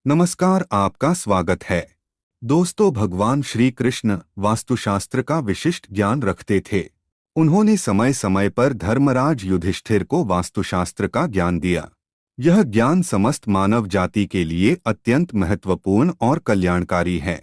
नमस्कार, आपका स्वागत है। दोस्तों, भगवान श्री कृष्ण वास्तुशास्त्र का विशिष्ट ज्ञान रखते थे। उन्होंने समय समय पर धर्मराज युधिष्ठिर को वास्तुशास्त्र का ज्ञान दिया। यह ज्ञान समस्त मानव जाति के लिए अत्यंत महत्वपूर्ण और कल्याणकारी है।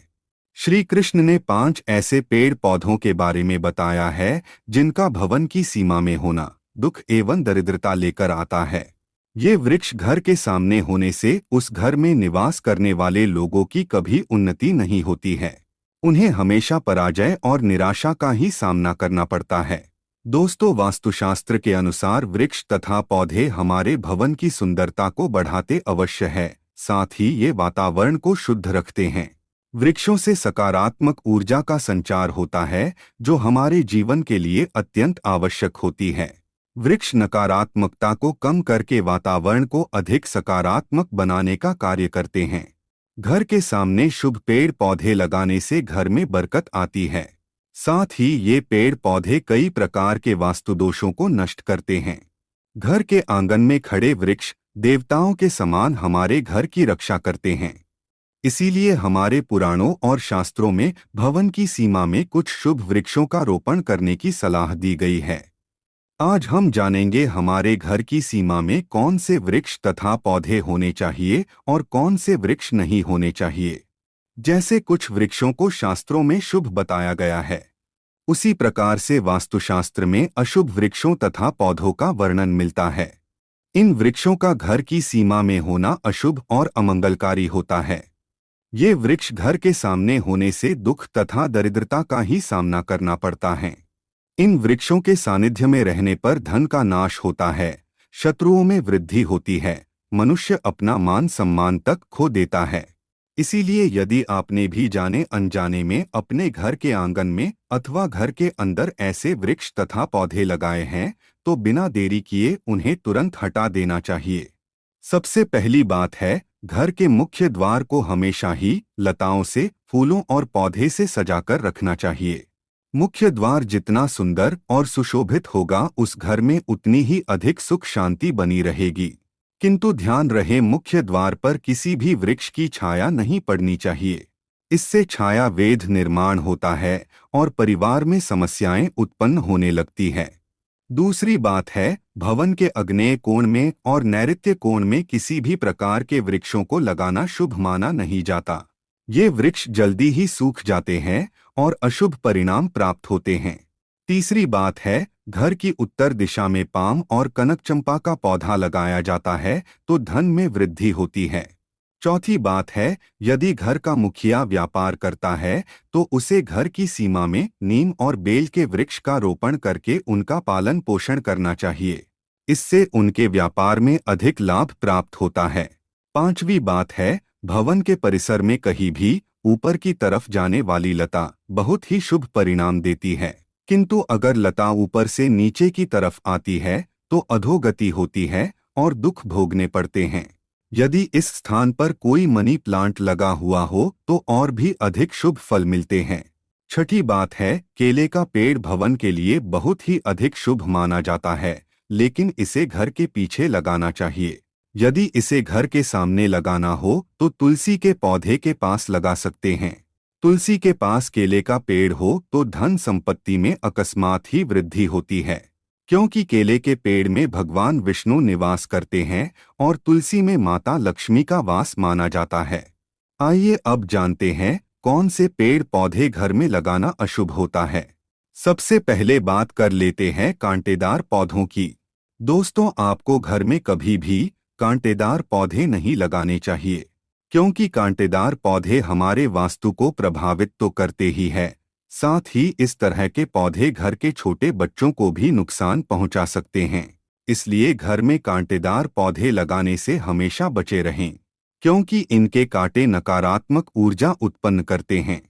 श्री कृष्ण ने 5 ऐसे पेड़ पौधों के बारे में बताया है जिनका भवन की सीमा में होना दुख एवं दरिद्रता लेकर आता है। ये वृक्ष घर के सामने होने से उस घर में निवास करने वाले लोगों की कभी उन्नति नहीं होती है। उन्हें हमेशा पराजय और निराशा का ही सामना करना पड़ता है। दोस्तों, वास्तुशास्त्र के अनुसार वृक्ष तथा पौधे हमारे भवन की सुंदरता को बढ़ाते अवश्य है, साथ ही ये वातावरण को शुद्ध रखते हैं। वृक्षों से सकारात्मक ऊर्जा का संचार होता है, जो हमारे जीवन के लिए अत्यंत आवश्यक होती है। वृक्ष नकारात्मकता को कम करके वातावरण को अधिक सकारात्मक बनाने का कार्य करते हैं। घर के सामने शुभ पेड़ पौधे लगाने से घर में बरकत आती है। साथ ही ये पेड़ पौधे कई प्रकार के वास्तु दोषों को नष्ट करते हैं। घर के आंगन में खड़े वृक्ष देवताओं के समान हमारे घर की रक्षा करते हैं। इसीलिए हमारे पुराणों और शास्त्रों में भवन की सीमा में कुछ शुभ वृक्षों का रोपण करने की सलाह दी गई है। आज हम जानेंगे हमारे घर की सीमा में कौन से वृक्ष तथा पौधे होने चाहिए और कौन से वृक्ष नहीं होने चाहिए। जैसे कुछ वृक्षों को शास्त्रों में शुभ बताया गया है, उसी प्रकार से वास्तुशास्त्र में अशुभ वृक्षों तथा पौधों का वर्णन मिलता है। इन वृक्षों का घर की सीमा में होना अशुभ और अमंगलकारी होता है। ये वृक्ष घर के सामने होने से दुख तथा दरिद्रता का ही सामना करना पड़ता है। इन वृक्षों के सानिध्य में रहने पर धन का नाश होता है, शत्रुओं में वृद्धि होती है, मनुष्य अपना मान सम्मान तक खो देता है। इसीलिए यदि आपने भी जाने अनजाने में अपने घर के आंगन में अथवा घर के अंदर ऐसे वृक्ष तथा पौधे लगाए हैं, तो बिना देरी किए उन्हें तुरंत हटा देना चाहिए। सबसे पहली बात है, घर के मुख्य द्वार को हमेशा ही लताओं से, फूलों और पौधे से सजाकर रखना चाहिए। मुख्य द्वार जितना सुंदर और सुशोभित होगा, उस घर में उतनी ही अधिक सुख शांति बनी रहेगी। किंतु ध्यान रहे, मुख्य द्वार पर किसी भी वृक्ष की छाया नहीं पड़नी चाहिए। इससे छाया वेध निर्माण होता है और परिवार में समस्याएं उत्पन्न होने लगती है। दूसरी बात है, भवन के आग्नेय कोण में और नैऋत्य कोण में किसी भी प्रकार के वृक्षों को लगाना शुभ माना नहीं जाता। ये वृक्ष जल्दी ही सूख जाते हैं और अशुभ परिणाम प्राप्त होते हैं। तीसरी बात है, घर की उत्तर दिशा में पाम और कनकचंपा का पौधा लगाया जाता है तो धन में वृद्धि होती है। चौथी बात है, यदि घर का मुखिया व्यापार करता है तो उसे घर की सीमा में नीम और बेल के वृक्ष का रोपण करके उनका पालन पोषण करना चाहिए। इससे उनके व्यापार में अधिक लाभ प्राप्त होता है। पांचवी बात है, भवन के परिसर में कहीं भी ऊपर की तरफ जाने वाली लता बहुत ही शुभ परिणाम देती है, किंतु अगर लता ऊपर से नीचे की तरफ आती है तो अधोगति होती है और दुख भोगने पड़ते हैं। यदि इस स्थान पर कोई मनी प्लांट लगा हुआ हो तो और भी अधिक शुभ फल मिलते हैं। छठी बात है, केले का पेड़ भवन के लिए बहुत ही अधिक शुभ माना जाता है, लेकिन इसे घर के पीछे लगाना चाहिए। यदि इसे घर के सामने लगाना हो तो तुलसी के पौधे के पास लगा सकते हैं। तुलसी के पास केले का पेड़ हो तो धन संपत्ति में अकस्मात ही वृद्धि होती है, क्योंकि केले के पेड़ में भगवान विष्णु निवास करते हैं और तुलसी में माता लक्ष्मी का वास माना जाता है। आइए अब जानते हैं कौन से पेड़ पौधे घर में लगाना अशुभ होता है। सबसे पहले बात कर लेते हैं कांटेदार पौधों की। दोस्तों, आपको घर में कभी भी कांटेदार पौधे नहीं लगाने चाहिए, क्योंकि कांटेदार पौधे हमारे वास्तु को प्रभावित तो करते ही है, साथ ही इस तरह के पौधे घर के छोटे बच्चों को भी नुकसान पहुंचा सकते हैं। इसलिए घर में कांटेदार पौधे लगाने से हमेशा बचे रहें, क्योंकि इनके कांटे नकारात्मक ऊर्जा उत्पन्न करते हैं।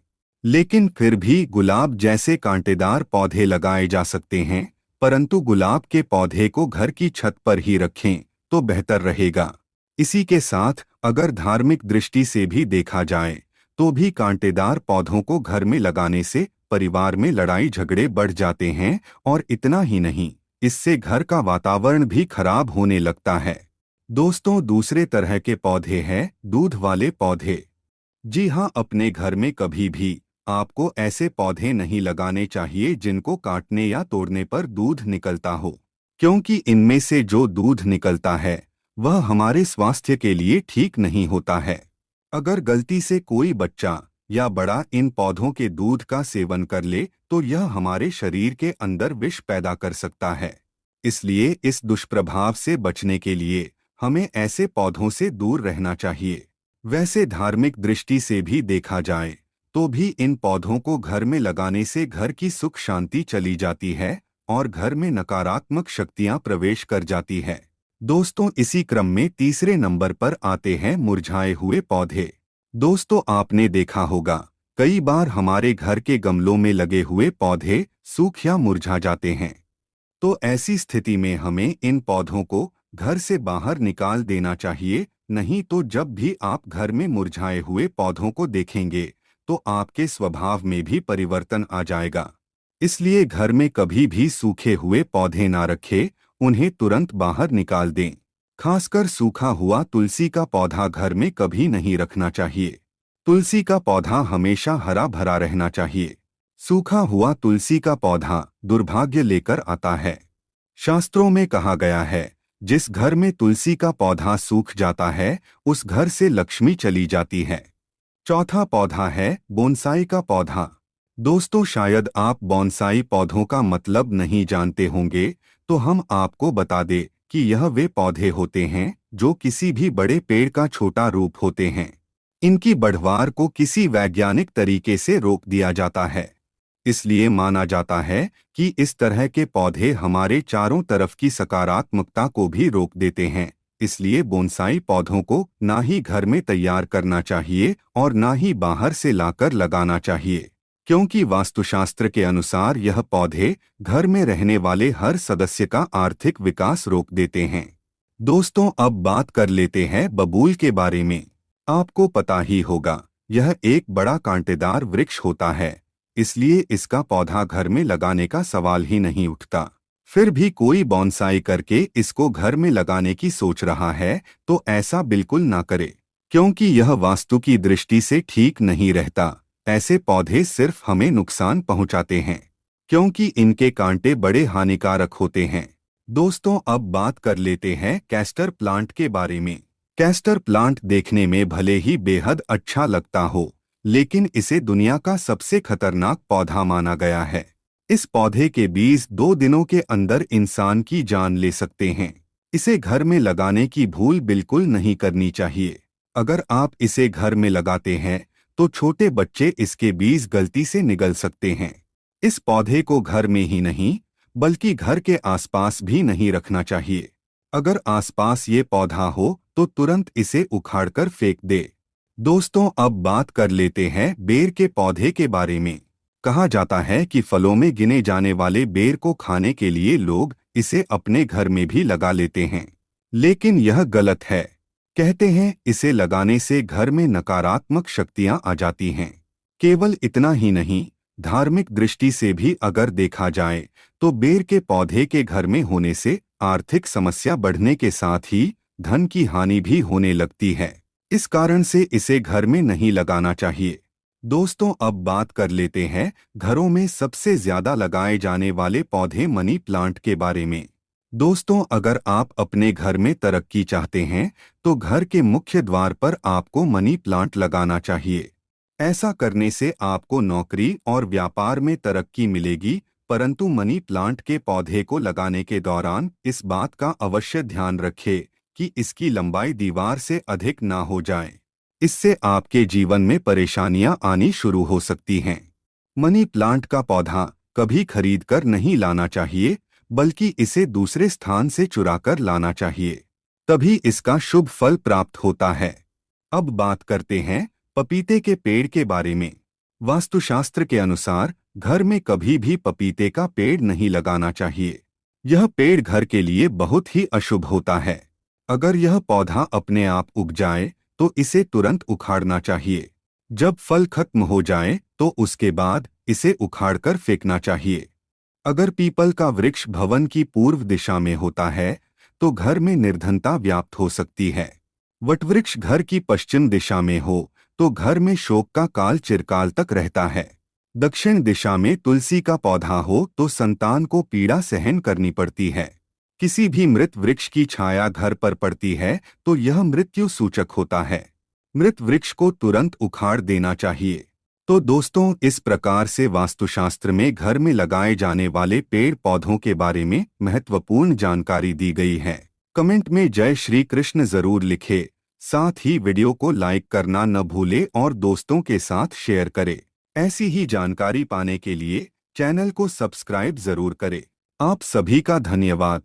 लेकिन फिर भी गुलाब जैसे कांटेदार पौधे लगाए जा सकते हैं, परंतु गुलाब के पौधे को घर की छत पर ही रखें तो बेहतर रहेगा। इसी के साथ अगर धार्मिक दृष्टि से भी देखा जाए तो भी कांटेदार पौधों को घर में लगाने से परिवार में लड़ाई झगड़े बढ़ जाते हैं, और इतना ही नहीं, इससे घर का वातावरण भी खराब होने लगता है। दोस्तों, दूसरे तरह के पौधे हैं दूध वाले पौधे। जी हाँ, अपने घर में कभी भी आपको ऐसे पौधे नहीं लगाने चाहिए जिनको काटने या तोड़ने पर दूध निकलता हो, क्योंकि इनमें से जो दूध निकलता है वह हमारे स्वास्थ्य के लिए ठीक नहीं होता है। अगर गलती से कोई बच्चा या बड़ा इन पौधों के दूध का सेवन कर ले तो यह हमारे शरीर के अंदर विष पैदा कर सकता है। इसलिए इस दुष्प्रभाव से बचने के लिए हमें ऐसे पौधों से दूर रहना चाहिए। वैसे धार्मिक दृष्टि से भी देखा जाए तो भी इन पौधों को घर में लगाने से घर की सुख शांति चली जाती है और घर में नकारात्मक शक्तियां प्रवेश कर जाती है। दोस्तों, इसी क्रम में तीसरे नंबर पर आते हैं मुरझाए हुए पौधे। दोस्तों, आपने देखा होगा कई बार हमारे घर के गमलों में लगे हुए पौधे सूख या मुरझा जाते हैं। तो ऐसी स्थिति में हमें इन पौधों को घर से बाहर निकाल देना चाहिए, नहीं तो जब भी आप घर में मुरझाए हुए पौधों को देखेंगे तो आपके स्वभाव में भी परिवर्तन आ जाएगा। इसलिए घर में कभी भी सूखे हुए पौधे ना रखें, उन्हें तुरंत बाहर निकाल दें। खासकर सूखा हुआ तुलसी का पौधा घर में कभी नहीं रखना चाहिए। तुलसी का पौधा हमेशा हरा भरा रहना चाहिए। सूखा हुआ तुलसी का पौधा दुर्भाग्य लेकर आता है। शास्त्रों में कहा गया है, जिस घर में तुलसी का पौधा सूख जाता है उस घर से लक्ष्मी चली जाती है। चौथा पौधा है बोनसाई का पौधा। दोस्तों, शायद आप बोनसाई पौधों का मतलब नहीं जानते होंगे, तो हम आपको बता दें कि यह वे पौधे होते हैं जो किसी भी बड़े पेड़ का छोटा रूप होते हैं। इनकी बढ़वार को किसी वैज्ञानिक तरीके से रोक दिया जाता है। इसलिए माना जाता है कि इस तरह के पौधे हमारे चारों तरफ की सकारात्मकता को भी रोक देते हैं। इसलिए बोनसाई पौधों को ना ही घर में तैयार करना चाहिए और ना ही बाहर से लाकर लगाना चाहिए, क्योंकि वास्तुशास्त्र के अनुसार यह पौधे घर में रहने वाले हर सदस्य का आर्थिक विकास रोक देते हैं। दोस्तों, अब बात कर लेते हैं बबूल के बारे में। आपको पता ही होगा, यह एक बड़ा कांटेदार वृक्ष होता है, इसलिए इसका पौधा घर में लगाने का सवाल ही नहीं उठता। फिर भी कोई बोनसाई करके इसको घर में लगाने की सोच रहा है तो ऐसा बिल्कुल ना करे, क्योंकि यह वास्तु की दृष्टि से ठीक नहीं रहता। ऐसे पौधे सिर्फ हमें नुकसान पहुंचाते हैं, क्योंकि इनके कांटे बड़े हानिकारक होते हैं। दोस्तों, अब बात कर लेते हैं कैस्टर प्लांट के बारे में। कैस्टर प्लांट देखने में भले ही बेहद अच्छा लगता हो, लेकिन इसे दुनिया का सबसे खतरनाक पौधा माना गया है। इस पौधे के बीज 2 दिनों के अंदर इंसान की जान ले सकते हैं। इसे घर में लगाने की भूल बिल्कुल नहीं करनी चाहिए। अगर आप इसे घर में लगाते हैं तो छोटे बच्चे इसके बीज गलती से निगल सकते हैं। इस पौधे को घर में ही नहीं बल्कि घर के आसपास भी नहीं रखना चाहिए। अगर आसपास ये पौधा हो तो तुरंत इसे उखाड़कर फेंक दे। दोस्तों, अब बात कर लेते हैं बेर के पौधे के बारे में। कहा जाता है कि फलों में गिने जाने वाले बेर को खाने के लिए लोग इसे अपने घर में भी लगा लेते हैं, लेकिन यह गलत है। कहते हैं इसे लगाने से घर में नकारात्मक शक्तियां आ जाती हैं। केवल इतना ही नहीं, धार्मिक दृष्टि से भी अगर देखा जाए तो बेर के पौधे के घर में होने से आर्थिक समस्या बढ़ने के साथ ही धन की हानि भी होने लगती है। इस कारण से इसे घर में नहीं लगाना चाहिए। दोस्तों, अब बात कर लेते हैं घरों में सबसे ज्यादा लगाए जाने वाले पौधे मनी प्लांट के बारे में। दोस्तों, अगर आप अपने घर में तरक्की चाहते हैं तो घर के मुख्य द्वार पर आपको मनी प्लांट लगाना चाहिए। ऐसा करने से आपको नौकरी और व्यापार में तरक्की मिलेगी, परंतु मनी प्लांट के पौधे को लगाने के दौरान इस बात का अवश्य ध्यान रखें कि इसकी लंबाई दीवार से अधिक ना हो जाए। इससे आपके जीवन में परेशानियां आनी शुरू हो सकती हैं। मनी प्लांट का पौधा कभी खरीदकर नहीं लाना चाहिए, बल्कि इसे दूसरे स्थान से चुराकर लाना चाहिए, तभी इसका शुभ फल प्राप्त होता है। अब बात करते हैं पपीते के पेड़ के बारे में। वास्तुशास्त्र के अनुसार घर में कभी भी पपीते का पेड़ नहीं लगाना चाहिए। यह पेड़ घर के लिए बहुत ही अशुभ होता है। अगर यह पौधा अपने आप उग जाए तो इसे तुरंत उखाड़ना चाहिए। जब फल खत्म हो जाए तो उसके बाद इसे उखाड़कर फेंकना चाहिए। अगर पीपल का वृक्ष भवन की पूर्व दिशा में होता है तो घर में निर्धनता व्याप्त हो सकती है। वटवृक्ष घर की पश्चिम दिशा में हो तो घर में शोक का काल चिरकाल तक रहता है। दक्षिण दिशा में तुलसी का पौधा हो तो संतान को पीड़ा सहन करनी पड़ती है। किसी भी मृत वृक्ष की छाया घर पर पड़ती है तो यह मृत्यु सूचक होता है। मृत वृक्ष को तुरंत उखाड़ देना चाहिए। तो दोस्तों, इस प्रकार से वास्तुशास्त्र में घर में लगाए जाने वाले पेड़ पौधों के बारे में महत्वपूर्ण जानकारी दी गई है। कमेंट में जय श्री कृष्ण जरूर लिखें। साथ ही वीडियो को लाइक करना न भूले और दोस्तों के साथ शेयर करें। ऐसी ही जानकारी पाने के लिए चैनल को सब्सक्राइब जरूर करें। आप सभी का धन्यवाद।